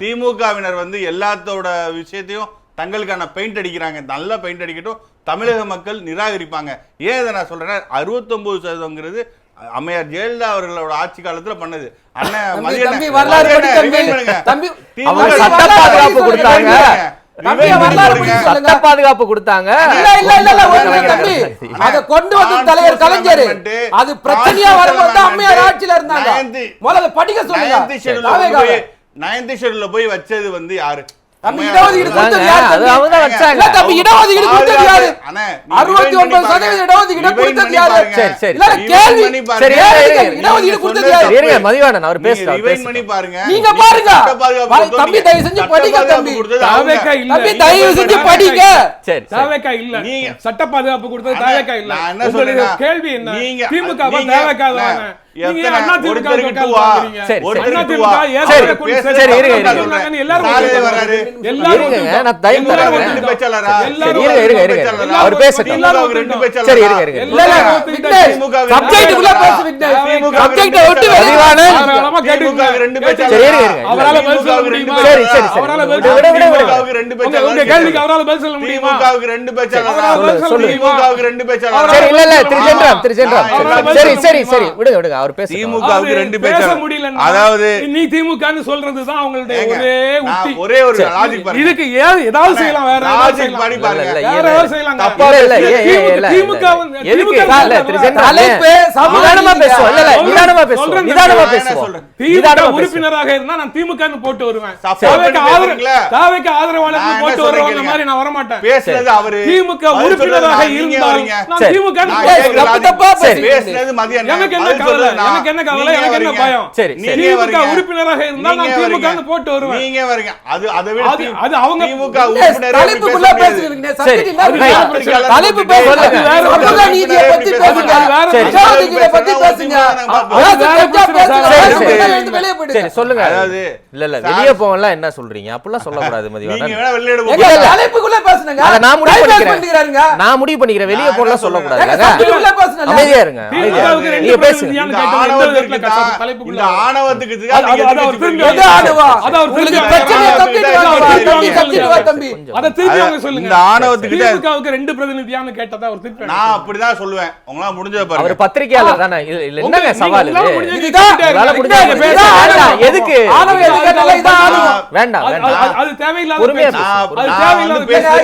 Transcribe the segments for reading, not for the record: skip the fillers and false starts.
திமுகவினர் வந்து எல்லாத்தோட விஷயத்தையும் தங்களுக்கான பெயிண்ட் அடிக்கிறாங்க. நல்லா பெயிண்ட் அடிக்கட்டும், தமிழக மக்கள் நிராகரிப்பாங்க. ஏன் இதை நான் சொல்றேன்னா 69% அம்மையார் ஜெயலலிதா அவர்களோட ஆட்சி காலத்துல பண்ணது. அண்ணன் பாதுகாப்பு கொடுத்தாங்க. அதை கொண்டு வந்து தலைவர் கலைஞர் அது பிரச்சனையா வரும்போது அம்மையார் ஆட்சியில இருந்தாங்க. முதல்ல படிக்க சொல்லுங்க. 9th ஷெட்யூல்ல போய் வச்சது வந்து யாரு? இடஒதுக்கீடு கொடுத்தது யாரு? இடஒதுக்கீடு கொடுத்தது யாரு? 69% இடஒதுக்கீடு கொடுத்தது யாரு? கேள்வி இடஒதுக்கீடு கொடுத்தது யாரு? மதிவாணன் அவர் பேசுறாரு, நீங்க பாருங்க. தம்பி தயவு செஞ்சு படிங்க. தம்பி தயவு செஞ்சு படிங்க. தாவேக்கா இல்ல, சட்ட பாதுகாப்பு கொடுத்தது தாவேக்கா இல்ல. உங்களுக்கு கேள்வி என்ன? திமுக தாவேக்காதவங்க அதாவது நீ திமுகன்னு சொல்றதுதான் அவங்களுடைய ஒரே ஒரு லாஜிக் பாருங்க. இதுக்கு ஏதாவது செய்யலாம், வேற லாஜிக் படி பாருங்க. வேற ஏதாவது செய்யலாம். தப்பா இல்ல. திமுக எதுக்கு தலைப்பு நிதானமா பேசுவோம். இல்ல நிதானமா பேசுவோம். நிதானமா பேசுவோம். திமுக உறுப்பினராக இருந்தா நான் திமுகன்னு போட்டு வருவேன். தாவேக்கு ஆதரவாளர்னு போட்டு வருவாங்க மாதிரி நான் வர மாட்டேன். பேசுறது அவரு. திமுக உறுப்பினராக இருந்தால் நான் திமுகன்னு பேசுறது மதியம். எனக்கு என்ன கவலை? எனக்கு என்ன கவலை? எனக்கு என்ன பயம்? திமுக உறுப்பினராக இருந்தால் நான் திமுகன்னு போட்டு வருவேன். நீங்க வரீங்க. அது விட அது அவங்க திமுக உறுப்பினரே தலைப்புக்குள்ள பேசுவீங்க. தலைப்பு பேசுங்க. சமூக நீதியை பத்தி பேசுங்க. இடஒதுக்கீடை பத்தி பேசுங்க. சரி சொல்லுங்க. அதாவது இல்ல வெளிய போவலாம் என்ன சொல்றீங்க? அப்படிலாம் சொல்ல கூடாது மதிவாணன். நீங்க வேணா வெளிய போங்க. தலைப்புக்குள்ள பேசுங்க. அத நான் முடிவு பண்ணிக்கிறேன். வெளிய போறலாம் சொல்ல கூடாது. தலைப்புக்குள்ள பேசுங்க. அமைதியா இருங்க. நீங்க பேசுங்க. இந்த ஆணவத்துக்கு உங்களுக்கு பிரச்சனை தம்பி. அத திருப்பி அவங்க சொல்லுங்க. இந்த ஆணவத்துக்கு திமுகவுக்கு 2 பிரதிநிதியான்னு கேட்டதா ஒரு திருப்பி. நான் அப்படிதான் சொல்லுவேன். உங்களா முடிஞ்சத பாருங்க. அவர் பத்திரிக்கையாளர் தானே. இல்ல என்னங்க சவால் இது? எதுக்கு ஆணவ எதுக்கு இத ஆணவம் வேண்டாம் வேண்டாம். அது தேவையில்லாத பேச்சு. அது தேவையில்லாத பேச்சு.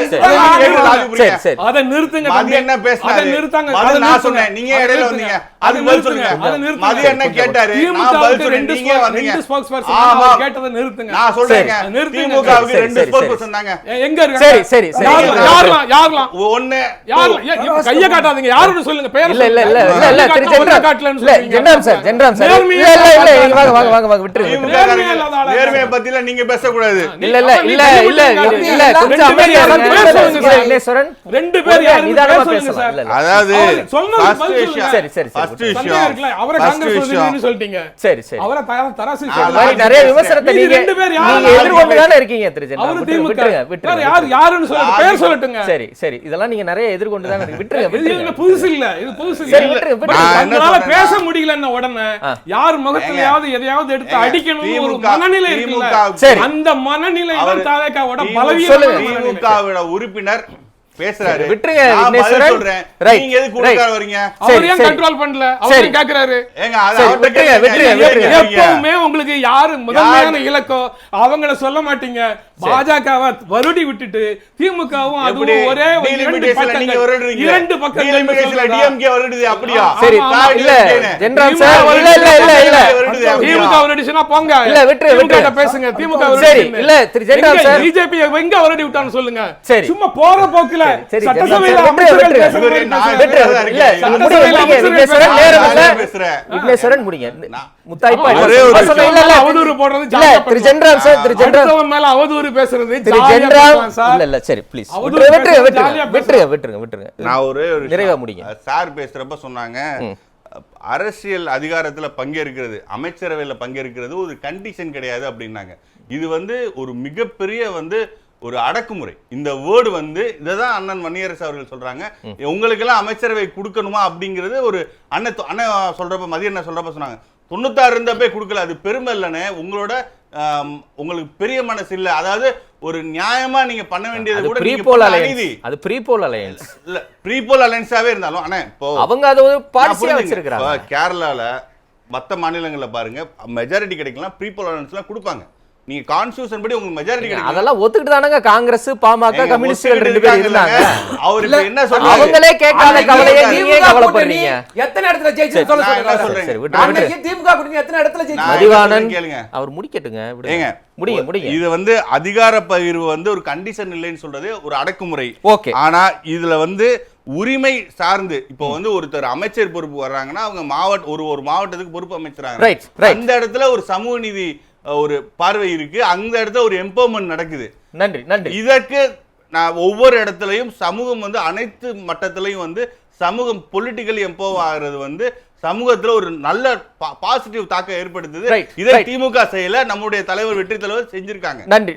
சரி அத நிறுத்துங்க. மதி என்ன பேசுறாரு? அத நிறுத்துங்க. அத நான் சொன்னேன். நீங்க இடையில வந்தீங்க. அது பதில் சொல்லுங்க. மதி என்ன கேட்டாரு? நான் பதில் சொன்னேன். நீங்க வந்தீங்க. 2 ஸ்போக்ஸ்பர்சன் கேட்டத நிறுத்துங்க. நான் சொல்றேன். திமுகவுக்கு 2 ஸ்போக்ஸ்பர்சன் தாங்க. எங்க இருக்காங்க? சரி யாரெல்லாம் ஒண்ணு யாரெல்லாம் கைய காட்டாதீங்க. யாருன்னு சொல்லுங்க. பேர் இல்ல ஜெனரல் சார் இல்ல வாங்க விட்டுருங்க. நேர்மையை பத்தில நீங்க பேச கூடாது. இல்ல கொஞ்சம் அமைதியா இருங்க. விக்னேஸ்வரன் 2 பேர் யாரு நிதானமா பேசலாம். அதாவது சரி அவரை காங்கிரஸ் பிரதிநிதின்னு சொல்லிட்டீங்க. சரி அவரை தராசு நிறைய விமர்சனத்தை நீங்க எதிர்கொண்டு தானே இருக்கீங்க திரு அவரு ஜெனரல். விட்டுருங்க. யாருன்னு சொல்லுங்க. பேர் சொல்லட்டுங்க. சரி இதெல்லாம் நீங்க நிறைய எதிர்கொண்டு தானே விட்டுருங்க. இது புதுசு இல்ல. இது புதுசு இல்ல. சரி விட்டுருங்க. அதனால பேச முடியலன்னா உடனே யார் முகத்திலயாவது எதையாவது எடுத்து அடிக்கணும் ஒரு மனநிலை இருக்குல்ல. அந்த மனநிலை தான் தாவேக்காவோட பலவீனம். திமுகவோட உறுப்பினர் பேசுறாரு. விட்டுருங்க விக்னேஸ்வரன். நீங்க எது கூட்டா வரீங்க? அவர் ஏன் கண்ட்ரோல் பண்ணல? அவர் கேக்குறாரு. ஏங்க அத விட்டுருங்க. எப்பவுமே உங்களுக்கு யாரு முதன்மையான இலக்கோ அவங்கள சொல்ல மாட்டீங்க. பாஜகவை வருடி விட்டுட்டு திமுகவும் அதுவும் ஒரே இரண்டு பக்கங்கள் டிஎம்கே வருடுது. அப்படியா? சரி இல்ல ஜெனரல் சார் இல்ல திமுக வருடிச்சுனா போங்க. இல்ல விட்டுருங்க பேசுங்க. திமுக சரி இல்ல திரு ஜெனரல் சார் பிஜேபி எங்க வருடி விட்டான்னு சொல்லுங்க. சரி சும்மா போற போக்குல சட்டசபையில விக்னேஸ்வரன் முடிங்க. முத்தாய்ப்பா அவதூறு போடுறது திரு ஜெனரல் சார் திரு ஜெனரல் மேல அவதூறு பேசுறது திரு ஜெனரல் இல்ல சரி ப்ளீஸ் விட்டுருங்க. நான் ஒரு நிறைவா முடிங்க. சார் பேசுறப்ப சொன்னாங்க அரசியல் அதிகாரத்துல பங்கேற்கிறது, அமைச்சரவையில பங்கேற்கிறது ஒரு கண்டிஷன் கிடையாது அப்படின்னாங்க. இது ஒரு மிகப்பெரிய ஒரு அடக்குமுறை. இந்த வேர்டு இததான் அண்ணன் மணியரசு அவர்கள் சொல்றாங்க. உங்களுக்கு எல்லாம் அமைச்சரவை கொடுக்கணுமா அப்படிங்கிறது ஒரு அண்ணன் சொல்றப்ப மதிய என்ன சொல்றப்ப சொன்னாங்க 96 இருந்தப்பே கொடுக்கல. அது பெருமை இல்லைன்னு உங்களோட உங்களுக்கு பெரிய மனசு இல்ல, அதாவது ஒரு நியாயமா நீங்க பண்ண வேண்டியது கூட நீங்க ப்ரீபோல் பண்ண அலையன்ஸ், அநீதி. அது ப்ரீபோல் அலையன்ஸ் இல்ல ப்ரீபோல் அலையன்ஸாவே இருந்தாலும் ஆனா இப்போ அவங்க அது ஒரு நான் பாலிசியா புரிஞ்சுங்க. வச்சிருக்காங்க. இப்போ கேரளால மத்த மாநிலங்கள்ல பாருங்க மெஜாரிட்டி கிடைக்கலாம் ப்ரீபோல் அலையன்ஸ்லாம் கொடுப்பாங்க. நீங்க கான்ஸ்டிடியூஷன் படி உங்களுக்கு மெஜாரிட்டி கிடைக்கும். அதெல்லாம் ஒத்துக்கிட்டு தானங்க காங்கிரஸ் பாமக கம்யூனிஸ்ட்கள் 2 பேர் இருந்தாங்க. அவர் இப்ப என்ன சொல்றாரு? அவங்களே கேட்காத அன்னைக்கு கவலையை திமுக நீங்க கவலைப்படுறீங்க. எத்தனை இடத்துல ஜெயிச்சு சொல்ல நான் என்ன சொல்லுங்க. சொல்றேன்? சரி, விட்டு அன்னைக்கு திமுக கூட்டணி எத்தனை இடத்துல ஜெயிச்சு நான் மதிவாணன் கேளுங்க. அவர் முடிக்கட்டுங்க, ஏங்க, விடுங்க. முடிங்க. இது வந்து அதிகார பகிர்வு வந்து ஒரு கண்டிஷன் இல்லைன்னு சொல்றது ஒரு அடக்குமுறை. ஓகே. ஆனா இதுல வந்து உரிமை சார்ந்து இப்போ வந்து ஒருத்தர் அமைச்சர் பொறுப்பு வர்றாங்கன்னா அவங்க ஒரு மாவட்டத்துக்கு பொறுப்பு அமைச்சராங்க. Right, right. அந்த இடத்துல ஒரு சமூக நீதி ஒரு பார்வை இருக்கு, அந்த இடத்துல ஒரு எம்பவர்மெண்ட் நடக்குது. நன்றி. இதற்கு நான் ஒவ்வொரு இடத்துலயும் சமூகம் வந்து அனைத்து மட்டத்திலையும் வந்து சமூகம் பொலிட்டிக்கலி எம்பவர் ஆகிறது வந்து சமூகத்துல ஒரு நல்ல பாசிட்டிவ் தாக்கம் ஏற்படுத்துது. Right, இதை right. திமுக செய்யல, நம்முடைய தலைவர் வெற்றி தலைவர் செஞ்சிருக்காங்க. நன்றி.